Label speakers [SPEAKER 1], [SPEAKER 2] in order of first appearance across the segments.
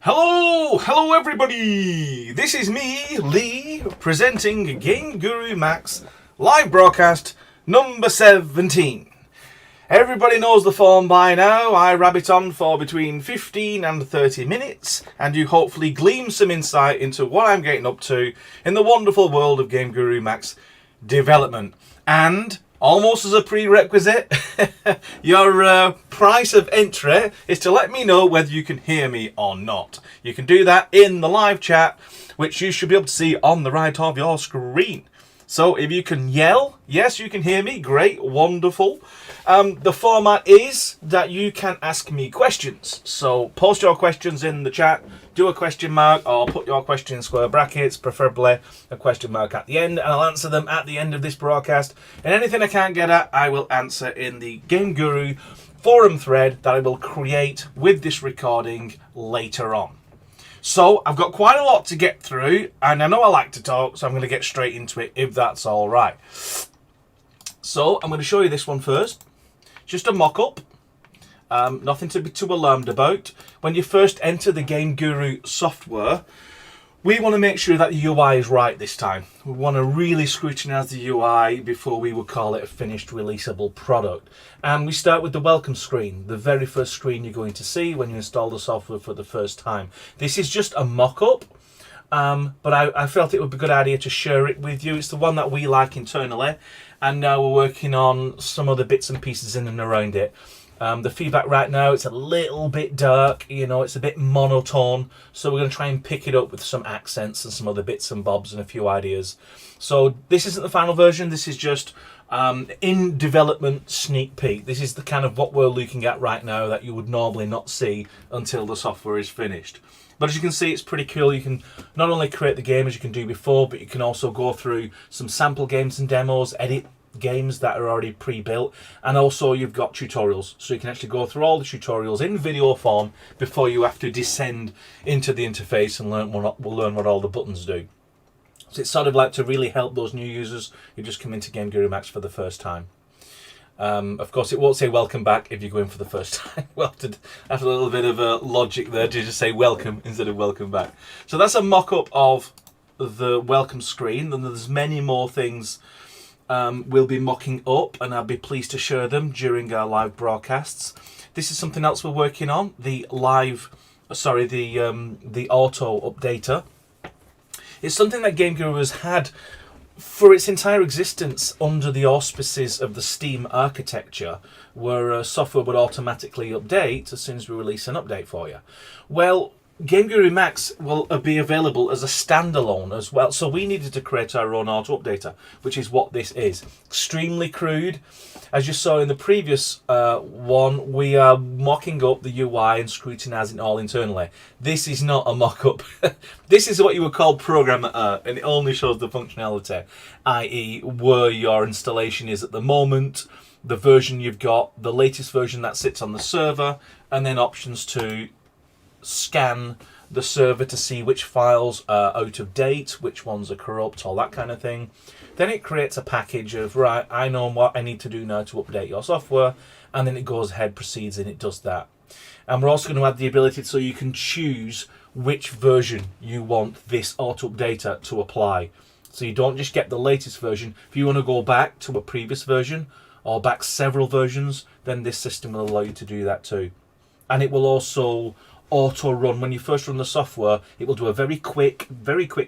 [SPEAKER 1] Hello everybody! This is me, Lee, presenting GameGuru MAX live broadcast number 17. Everybody knows the form by now. I rabbit on for between 15 and 30 minutes, and you hopefully glean some insight into what I'm getting up to in the wonderful world of GameGuru MAX development. And almost as a prerequisite, your price of entry is to let me know whether you can hear me or not. You can do that in the live chat, which you should be able to see on the right of your screen. So if you can yell, yes, you can hear me, great, wonderful. The format is that you can ask me questions. So post your questions in the chat, do a question mark, or put your question in square brackets, preferably a question mark at the end, and I'll answer them at the end of this broadcast. And anything I can't get at, I will answer in the Game Guru forum thread that I will create with this recording later on. So I've got quite a lot to get through, and I know I like to talk, so I'm going to get straight into it if that's all right. So I'm going to show you this one first. Just a mock-up. Nothing to be too alarmed about. When you first enter the GameGuru software, we want to make sure that the UI is right this time. We want to really scrutinize the UI before we would call it a finished releasable product. And we start with the welcome screen, the very first screen you're going to see when you install the software for the first time. This is just a mock-up, but I felt it would be a good idea to share it with you. It's the one that we like internally, and now we're working on some other bits and pieces in and around it. The feedback right now, it's a little bit dark, you know, it's a bit monotone, so we're going to try and pick it up with some accents and some other bits and bobs and a few ideas. So this isn't the final version, this is just in development sneak peek. This is the kind of what we're looking at right now that you would normally not see until the software is finished. But as you can see, it's pretty cool. You can not only create the game as you can do before, but you can also go through some sample games and demos, edit games that are already pre-built, and also you've got tutorials, so you can actually go through all the tutorials in video form before you have to descend into the interface and learn what all the buttons do. So it's sort of like to really help those new users who just come into GameGuru MAX for the first time. Of course, it won't say welcome back if you go in for the first time. Well, after a little bit of a logic there to just say welcome instead of welcome back. So that's a mock-up of the welcome screen, and there's many more things we'll be mocking up, and I'll be pleased to share them during our live broadcasts. This is something else we're working on, the auto updater. It's something that GameGuru has had for its entire existence under the auspices of the Steam architecture, where software would automatically update as soon as we release an update for you. Well, GameGuru MAX will be available as a standalone as well, so we needed to create our own auto updater, which is what this is. Extremely crude. As you saw in the previous one, we are mocking up the UI and scrutinizing it all internally. This is not a mock-up. This is what you would call programmer error, and it only shows the functionality, i.e. where your installation is at the moment, the version you've got, the latest version that sits on the server, and then options to scan the server to see which files are out of date, which ones are corrupt, all that kind of thing. Then it creates a package of, right, I know what I need to do now to update your software, and then it goes ahead, proceeds, and it does that. And we're also going to add the ability so you can choose which version you want this auto updater to apply. So you don't just get the latest version. If you want to go back to a previous version or back several versions, then this system will allow you to do that too. And it will also auto run. When you first run the software, it will do a very quick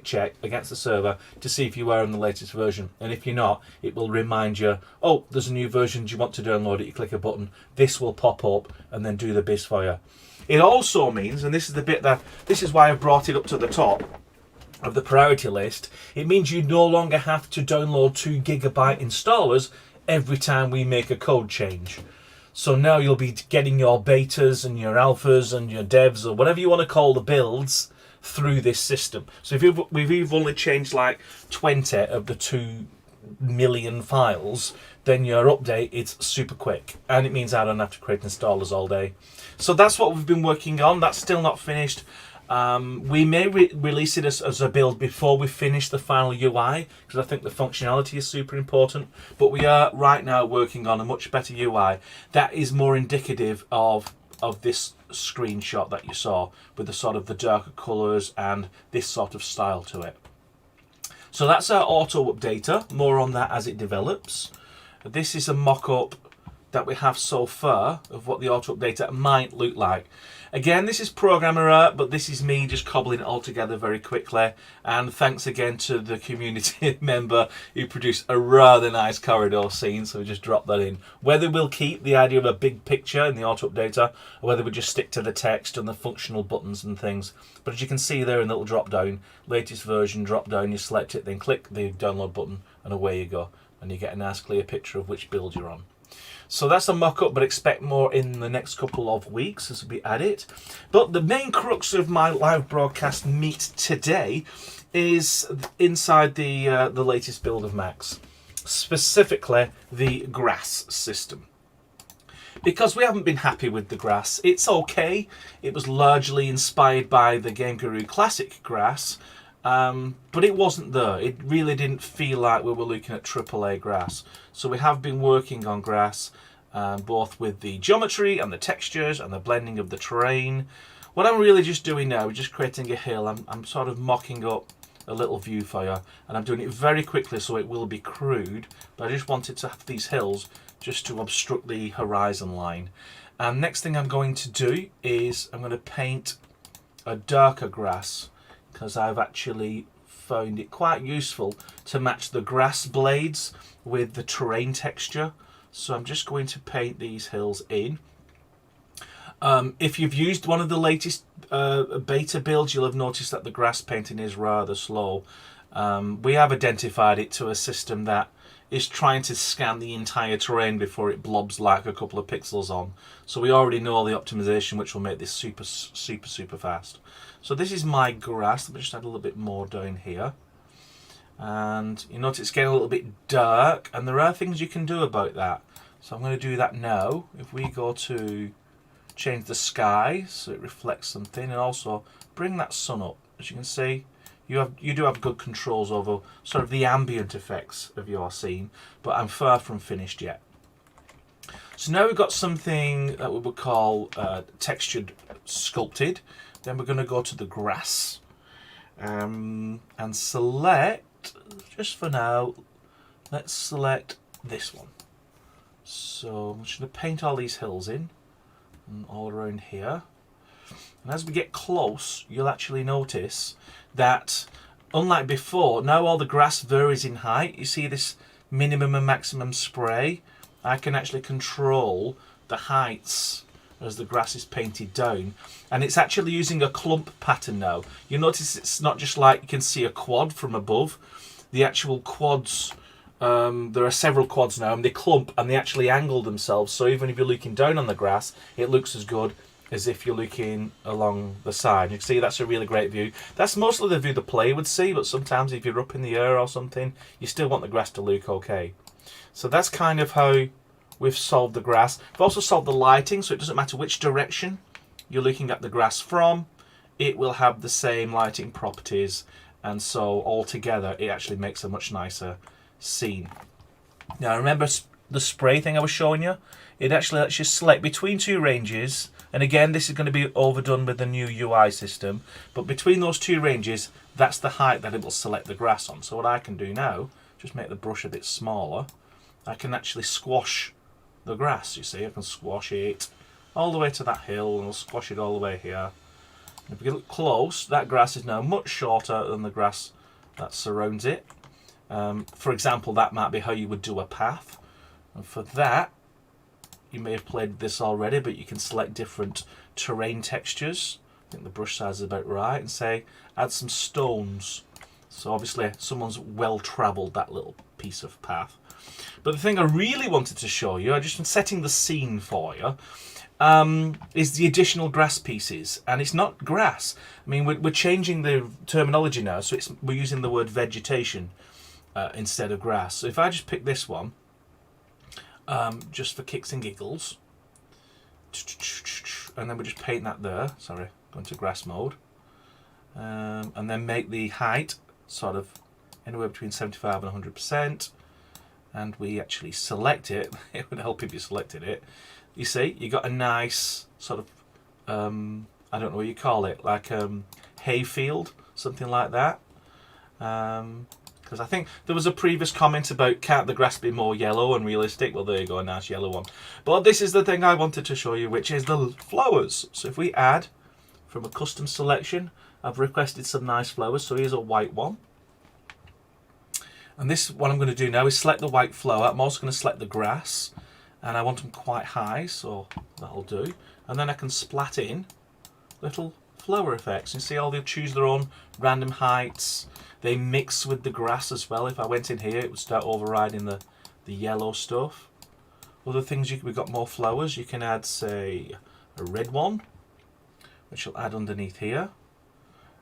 [SPEAKER 1] check against the server to see if you are on the latest version, and if you're not, it will remind you, oh, there's a new version, do you want to download it? You click a button, this will pop up and then do the biz for you. It also means, and this is the bit that, this is why I brought it up to the top of the priority list, it means you no longer have to download 2 GB installers every time we make a code change. So now you'll be getting your betas and your alphas and your devs, or whatever you want to call the builds, through this system. So if we've only changed like 20 of the 2 million files, then your update is super quick, and it means I don't have to create installers all day. So that's what we've been working on. That's still not finished. We may release it as a build before we finish the final UI, because I think the functionality is super important, but we are right now working on a much better UI that is more indicative of of this screenshot that you saw, with the sort of the darker colours and this sort of style to it. So that's our auto updater. More on that as it develops. This is a mock-up that we have so far of what the auto updater might look like. Again, this is programmer art, but this is me just cobbling it all together very quickly. And thanks again to the community member who produced a rather nice corridor scene, so we just dropped that in. Whether we'll keep the idea of a big picture in the auto updater, or whether we just stick to the text and the functional buttons and things. But as you can see there in the little drop down, latest version drop down, you select it, then click the download button, and away you go. And you get a nice clear picture of which build you're on. So that's a mock-up, but expect more in the next couple of weeks as we add it. But the main crux of my live broadcast meet today is inside the latest build of Max, specifically the grass system. Because we haven't been happy with the grass. It's okay. It was largely inspired by the GameGuru Classic grass, but it wasn't there. It really didn't feel like we were looking at AAA grass. So we have been working on grass, both with the geometry and the textures and the blending of the terrain. What I'm really just doing now is just creating a hill. I'm sort of mocking up a little view for you, and I'm doing it very quickly so it will be crude, but I just wanted to have these hills just to obstruct the horizon line. And next thing I'm going to do is I'm going to paint a darker grass, because I've actually found it quite useful to match the grass blades with the terrain texture. So I'm just going to paint these hills in. If you've used one of the latest beta builds, you'll have noticed that the grass painting is rather slow. We have identified it to a system that is trying to scan the entire terrain before it blobs like a couple of pixels on. So we already know the optimization which will make this super fast. So this is my grass. Let me just add a little bit more down here. And you notice it's getting a little bit dark, and there are things you can do about that. So I'm going to do that now. If we go to change the sky so it reflects something, and also bring that sun up. As you can see, you do have good controls over sort of the ambient effects of your scene, but I'm far from finished yet. So now we've got something that we would call textured sculpted. Then we're going to go to the grass and select, just for now, let's select this one. So I'm just going to paint all these hills in and all around here. And as we get close, you'll actually notice that, unlike before, now all the grass varies in height. You see this minimum and maximum spray? I can actually control the heights as the grass is painted down, and it's actually using a clump pattern now. You notice it's not just like you can see a quad from above. The actual quads, there are several quads now, and they clump and they actually angle themselves, so even if you're looking down on the grass, it looks as good as if you're looking along the side. You can see that's a really great view. That's mostly the view the player would see, but sometimes if you're up in the air or something, you still want the grass to look okay. So that's kind of how we've solved the grass. We've also solved the lighting, so it doesn't matter which direction you're looking at the grass from, it will have the same lighting properties, and so altogether it actually makes a much nicer scene. Now remember the spray thing I was showing you? It actually lets you select between two ranges, and again this is going to be overdone with the new UI system, but between those two ranges, that's the height that it will select the grass on. So what I can do now, just make the brush a bit smaller, I can actually squash the grass. You see, I can squash it all the way to that hill, and I'll squash it all the way here. And if we get close, that grass is now much shorter than the grass that surrounds it. For example, that might be how you would do a path, and for that you may have played this already, but you can select different terrain textures. I think the brush size is about right, and say add some stones. So obviously someone's well travelled that little piece of path. But the thing I really wanted to show you, I just been setting the scene for you, is the additional grass pieces. And it's not grass. I mean, we're changing the terminology now, so we're using the word vegetation instead of grass. So if I just pick this one, just for kicks and giggles, and then we just paint that there, sorry, go into grass mode, and then make the height sort of anywhere between 75 and 100%. And we actually select it. It would help if you selected it. you see, you got a nice sort of, I don't know what you call it, like hay field, something like that. Because I think there was a previous comment about can't the grass be more yellow and realistic. Well, there you go, a nice yellow one. But this is the thing I wanted to show you, which is the flowers. So if we add from a custom selection, I've requested some nice flowers. So here's a white one. And this, what I'm going to do now is select the white flower. I'm also going to select the grass. And I want them quite high, so that'll do. And then I can splat in little flower effects. You see how they'll choose their own random heights. They mix with the grass as well. If I went in here, it would start overriding the yellow stuff. Other things, we've got more flowers. You can add, say, a red one, which will add underneath here.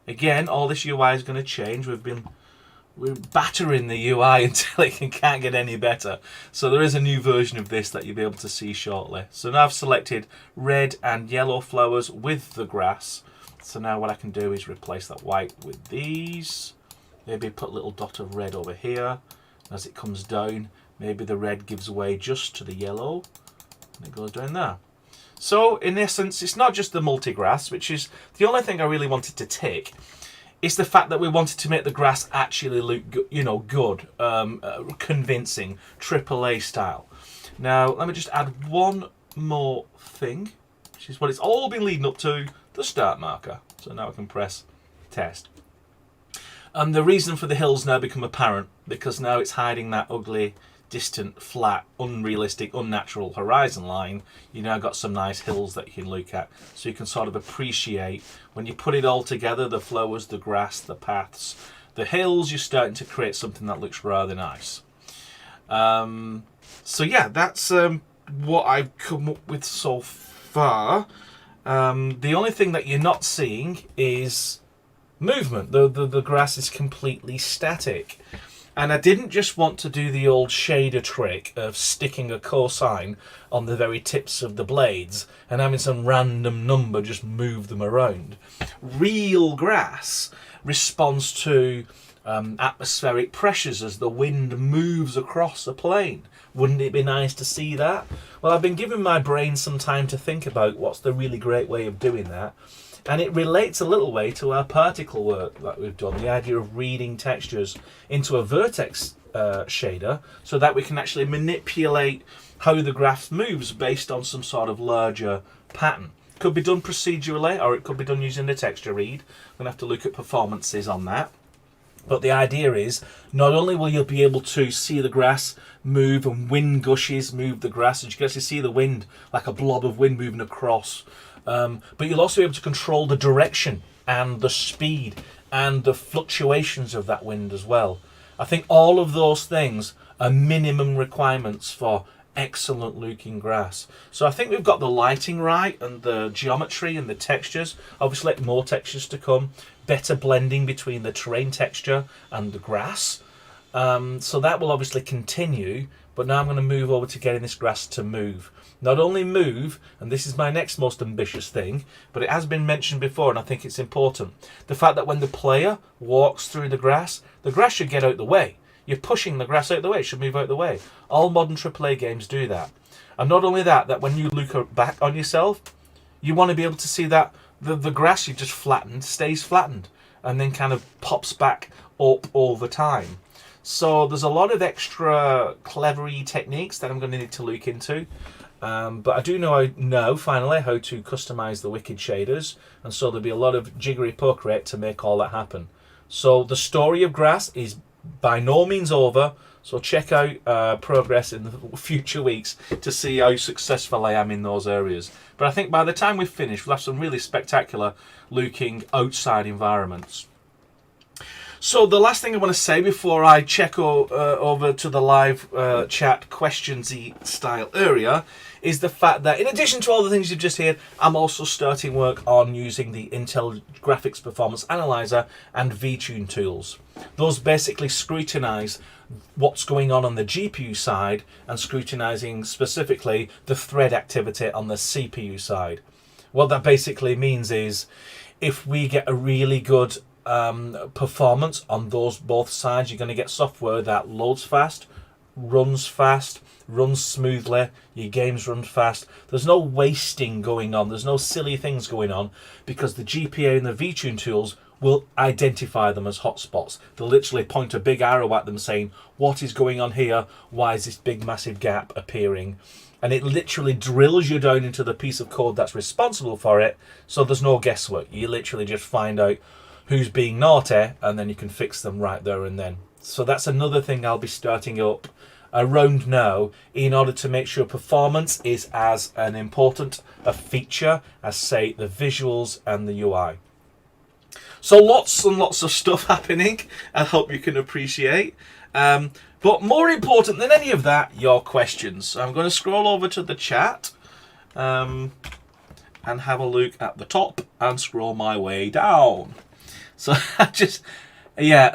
[SPEAKER 1] Again, all this UI is going to change. We're battering the UI until it can't get any better. So there is a new version of this that you'll be able to see shortly. So now I've selected red and yellow flowers with the grass. So now what I can do is replace that white with these. Maybe put a little dot of red over here. As it comes down, maybe the red gives way just to the yellow. And it goes down there. So in essence, it's not just the multi-grass, which is the only thing I really wanted to tick. It's the fact that we wanted to make the grass actually look, good, convincing, AAA style. Now, let me just add one more thing, which is what it's all been leading up to, the start marker. So now I can press test. And the reason for the hills now become apparent, because now it's hiding that ugly, distant, flat, unrealistic, unnatural horizon line. You now got some nice hills that you can look at. So you can sort of appreciate, when you put it all together, the flowers, the grass, the paths, the hills, you're starting to create something that looks rather nice. So yeah, that's what I've come up with so far. The only thing that you're not seeing is movement. The grass is completely static. And I didn't just want to do the old shader trick of sticking a cosine on the very tips of the blades and having some random number just move them around. Real grass responds to atmospheric pressures as the wind moves across a plane. Wouldn't it be nice to see that? Well, I've been giving my brain some time to think about what's the really great way of doing that. And it relates a little way to our particle work that we've done, the idea of reading textures into a vertex shader so that we can actually manipulate how the graph moves based on some sort of larger pattern. Could be done procedurally, or it could be done using the texture read. I'm going to have to look at performances on that. But the idea is, not only will you be able to see the grass move and wind gushes move the grass, and you can actually see the wind like a blob of wind moving across, but you'll also be able to control the direction and the speed and the fluctuations of that wind as well. I think all of those things are minimum requirements for excellent looking grass. So I think we've got the lighting right and the geometry and the textures. Obviously more textures to come, better blending between the terrain texture and the grass. So that will obviously continue, but now I'm going to move over to getting this grass to move. Not only move, and this is my next most ambitious thing, but it has been mentioned before and I think it's important. The fact that when the player walks through the grass should get out the way. You're pushing the grass out the way, it should move out the way. All modern AAA games do that. And not only that, that when you look back on yourself, you want to be able to see that the grass you've just flattened stays flattened and then kind of pops back up over time. So there's a lot of extra clevery techniques that I'm going to need to look into. But I do know finally how to customize the wicked shaders, and so there'll be a lot of jiggery pokery to make all that happen. So the story of grass is by no means over, so check out progress in the future weeks to see how successful I am in those areas. But I think by the time we've finished, we'll have some really spectacular looking outside environments. So the last thing I want to say before I check over to the live chat questions-y style area is the fact that in addition to all the things you've just heard, I'm also starting work on using the Intel Graphics Performance Analyzer and VTune tools. Those basically scrutinize what's going on the GPU side and scrutinizing specifically the thread activity on the CPU side. What that basically means is if we get a really good performance on those both sides, you're going to get software that loads fast, runs fast, runs smoothly, your games run fast. There's no wasting going on. There's no silly things going on because the GPA and the VTune tools will identify them as hotspots. They'll literally point a big arrow at them saying, what is going on here? Why is this big massive gap appearing? And it literally drills you down into the piece of code that's responsible for it, so there's no guesswork. You literally just find out who's being naughty, and then you can fix them right there and then. So that's another thing I'll be starting up around now in order to make sure performance is as an important a feature as, say, the visuals and the UI. So lots and lots of stuff happening, I hope you can appreciate. But more important than any of that, your questions. So I'm going to scroll over to the chat and have a look at the top and scroll my way down. So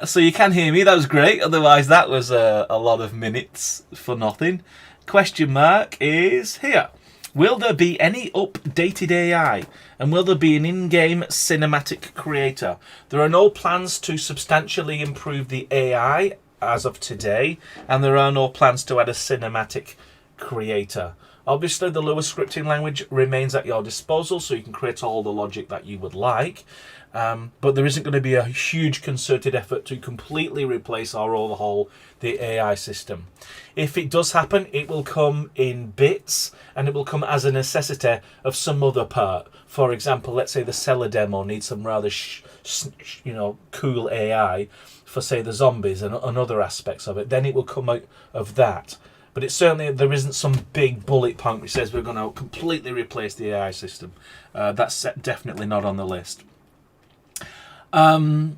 [SPEAKER 1] so you can hear me, that was great. Otherwise that was a lot of minutes for nothing. Question mark is here. Will there be any updated AI? And will there be an in-game cinematic creator? There are no plans to substantially improve the AI as of today, and there are no plans to add a cinematic creator. Obviously, the Lua scripting language remains at your disposal, so you can create all the logic that you would like. But there isn't going to be a huge concerted effort to completely replace or overhaul the AI system. If it does happen, it will come in bits, and it will come as a necessity of some other part. For example, let's say the seller demo needs some rather cool AI for, say, the zombies and other aspects of it. Then it will come out of that. But it's certainly, there isn't some big bullet point which says we're going to completely replace the AI system. That's definitely not on the list. In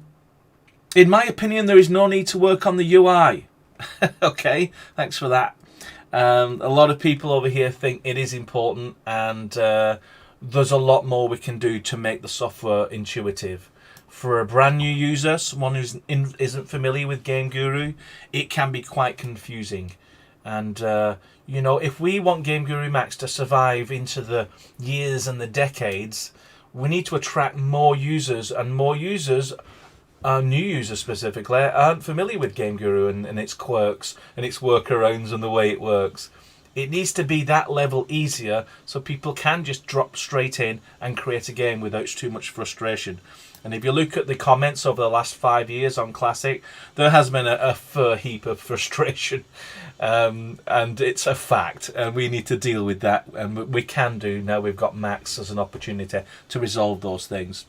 [SPEAKER 1] my opinion, there is no need to work on the UI. Okay, thanks for that. A lot of people over here think it is important, and there's a lot more we can do to make the software intuitive. For a brand new user, someone who isn't familiar with GameGuru, it can be quite confusing. And, if we want GameGuru MAX to survive into the years and the decades, we need to attract more users, and more users, new users specifically, aren't familiar with GameGuru and its quirks and its workarounds and the way it works. It needs to be that level easier so people can just drop straight in and create a game without too much frustration. And if you look at the comments over the last 5 years on Classic, there has been a fair heap of frustration. And it's a fact, and we need to deal with that. And we can do now we've got Max as an opportunity to resolve those things.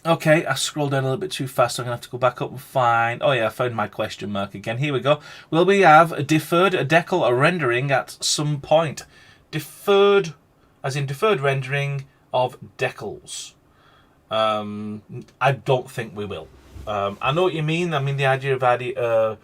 [SPEAKER 1] Okay, I scrolled down a little bit too fast, so I'm going to have to go back up and find... Oh yeah, I found my question mark again. Here we go. Will we have a deferred decal rendering at some point? Deferred, as in deferred rendering of decals. I don't think we will. I know what you mean. I mean the idea of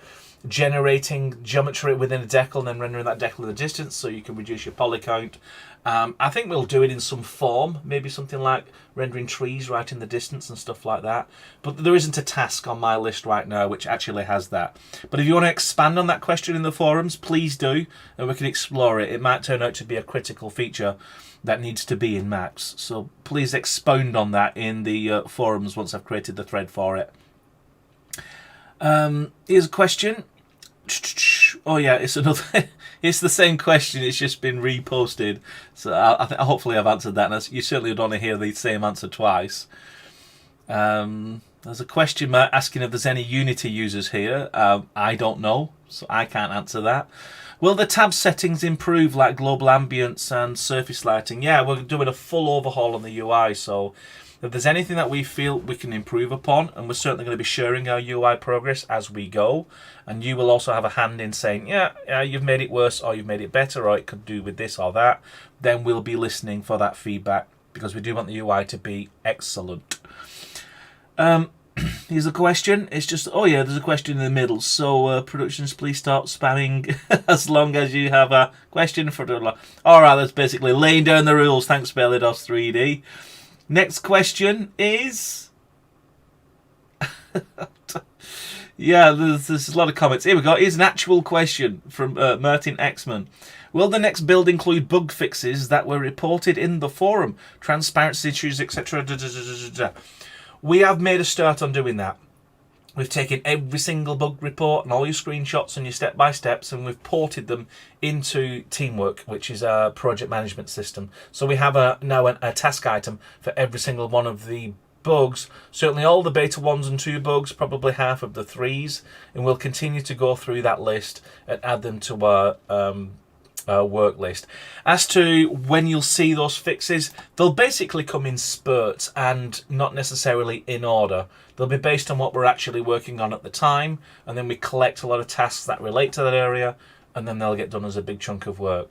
[SPEAKER 1] generating geometry within a decal and then rendering that decal in the distance so you can reduce your poly count. I think we'll do it in some form, maybe something like rendering trees right in the distance and stuff like that. But there isn't a task on my list right now which actually has that. But if you want to expand on that question in the forums, please do, and we can explore it. It might turn out to be a critical feature that needs to be in Max. So please expound on that in the forums once I've created the thread for it. Here's a question. Oh yeah, it's another. It's the same question. It's just been reposted. So I think hopefully I've answered that. And you certainly don't want to hear the same answer twice. There's a question mark asking if there's any Unity users here. I don't know, so I can't answer that. Will the tab settings improve like global ambience and surface lighting? Yeah, we're doing a full overhaul on the UI, so if there's anything that we feel we can improve upon, and we're certainly going to be sharing our UI progress as we go, and you will also have a hand in saying, yeah, you've made it worse, or you've made it better, or it could do with this or that, then we'll be listening for that feedback, because we do want the UI to be excellent. Here's a question. It's just, oh yeah, there's a question in the middle. So, productions, please start spamming as long as you have a question for the... Alright, that's basically laying down the rules. Thanks, Bellidos 3D. Next question is... yeah, there's a lot of comments. Here we go. Here's an actual question from Martin Exman. Will the next build include bug fixes that were reported in the forum? Transparency issues, etc. We have made a start on doing that. We've taken every single bug report and all your screenshots and your step-by-steps, and we've ported them into Teamwork, which is a project management system. So we have now a task item for every single one of the bugs. Certainly all the beta 1s and 2 bugs, probably half of the 3s, and we'll continue to go through that list and add them to our work list. As to when you'll see those fixes, they'll basically come in spurts and not necessarily in order. They'll be based on what we're actually working on at the time, and then we collect a lot of tasks that relate to that area, and then they'll get done as a big chunk of work.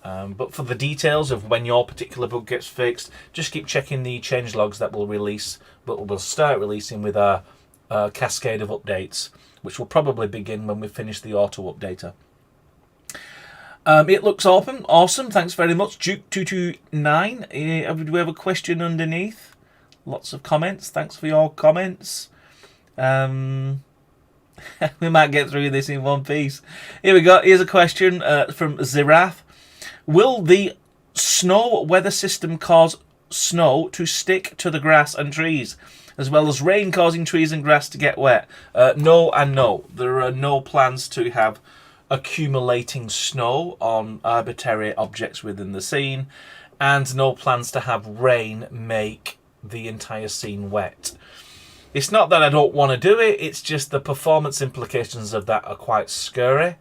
[SPEAKER 1] But for the details of when your particular bug gets fixed, just keep checking the change logs that we'll start releasing with our cascade of updates, which will probably begin when we finish the auto updater. It looks awesome. Thanks very much, Duke229. Do we have a question underneath? Lots of comments. Thanks for your comments. We might get through this in one piece. Here we go. Here's a question from Zirath. Will the snow weather system cause snow to stick to the grass and trees, as well as rain causing trees and grass to get wet? No and no. There are no plans to have accumulating snow on arbitrary objects within the scene, and no plans to have rain make the entire scene wet. It's not that I don't want to do it, it's just the performance implications of that are quite scary,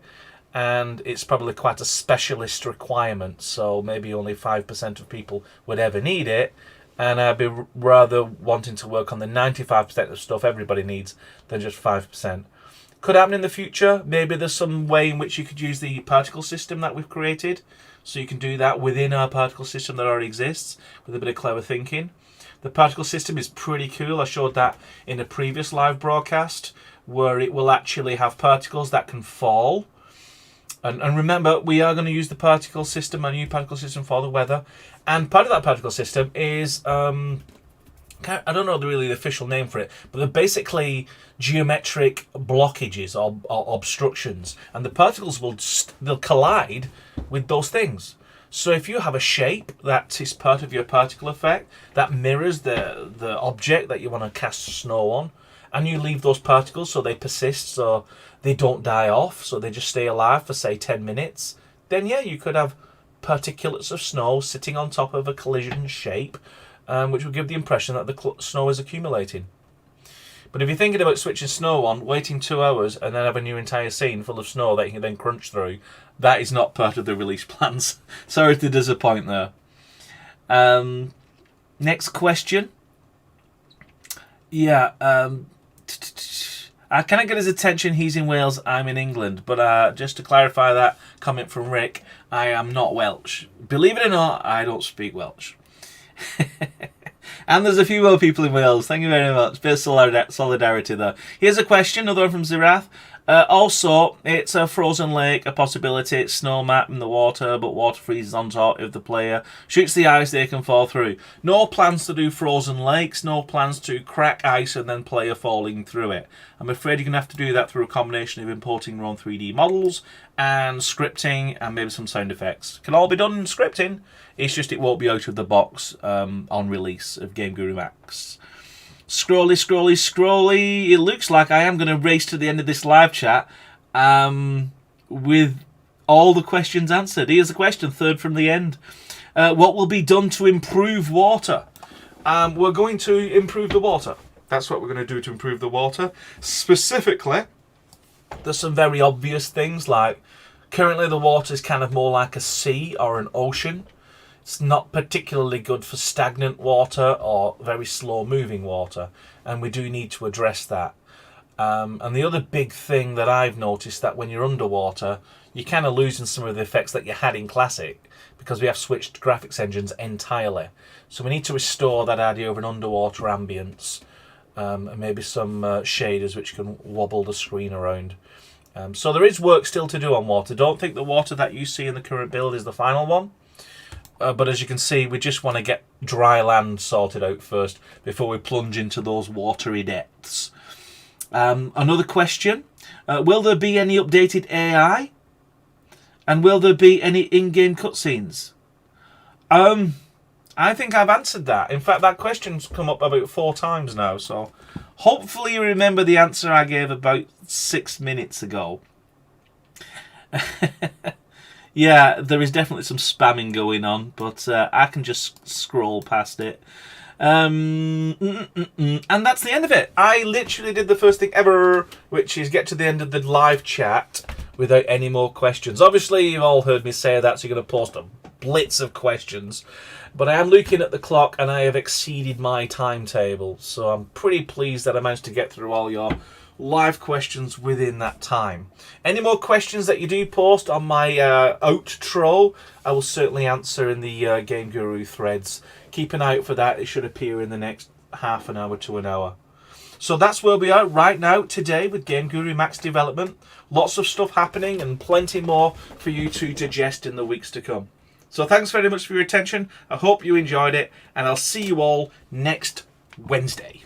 [SPEAKER 1] and it's probably quite a specialist requirement, so maybe only 5% of people would ever need it, and I'd be rather wanting to work on the 95% of stuff everybody needs than just 5%. Could happen in the future. Maybe there's some way in which you could use the particle system that we've created, so you can do that within our particle system that already exists with a bit of clever thinking. The particle system is pretty cool. I showed that in a previous live broadcast, where it will actually have particles that can fall. And remember, we are going to use the particle system, a new particle system for the weather. And part of that particle system is, I don't know really the official name for it, but they're basically geometric blockages or obstructions. And the particles they'll collide with those things. So if you have a shape that is part of your particle effect that mirrors the object that you want to cast snow on, and you leave those particles so they persist, so they don't die off, so they just stay alive for say 10 minutes, then yeah, you could have particulates of snow sitting on top of a collision shape, which will give the impression that the snow is accumulating. But if you're thinking about switching snow on, waiting 2 hours, and then having your entire scene full of snow that you can then crunch through, that is not part of the release plans. Sorry to disappoint there. Next question. Yeah, I cannot get his attention. He's in Wales, I'm in England. But just to clarify that comment from Rick, I am not Welsh. Believe it or not, I don't speak Welsh. And there's a few more people in Wales. Thank you very much. Bit of solidarity there. Here's a question, another one from Zirath. Also, it's a frozen lake, a possibility. It's snow map in the water, but water freezes on top if the player shoots the ice, they can fall through. No plans to do frozen lakes, no plans to crack ice and then player falling through it. I'm afraid you're going to have to do that through a combination of importing your own 3D models and scripting and maybe some sound effects. Can all be done in scripting, it's just it won't be out of the box on release of GameGuru MAX. Scrolly. It looks like I am going to race to the end of this live chat with all the questions answered. Here's a question, third from the end. What will be done to improve water? We're going to improve the water. That's what we're going to do to improve the water. Specifically, there's some very obvious things, like currently the water is kind of more like a sea or an ocean. It's not particularly good for stagnant water or very slow moving water, and we do need to address that. And the other big thing that I've noticed, that when you're underwater, you're kind of losing some of the effects that you had in Classic, because we have switched graphics engines entirely. So we need to restore that idea of an underwater ambience, and maybe some shaders which can wobble the screen around. So there is work still to do on water. Don't think the water that you see in the current build is the final one. But as you can see, we just want to get dry land sorted out first before we plunge into those watery depths. Another question. Will there be any updated AI? And will there be any in-game cutscenes? I think I've answered that. In fact, that question's come up about 4 times now, so hopefully you remember the answer I gave about 6 minutes ago. Yeah, there is definitely some spamming going on, but I can just scroll past it. And that's the end of it. I literally did the first thing ever, which is get to the end of the live chat without any more questions. Obviously, you've all heard me say that, so you're going to post a blitz of questions. But I am looking at the clock, and I have exceeded my timetable. So I'm pretty pleased that I managed to get through all your live questions within that time. Any more questions that you do post on my outro, I will certainly answer in the Game Guru threads. Keep an eye out for that. It should appear in the next half an hour to an hour. So that's where we are right now today with GameGuru MAX development. Lots of stuff happening and plenty more for you to digest in the weeks to come. So thanks very much for your attention. I hope you enjoyed it, and I'll see you all next Wednesday.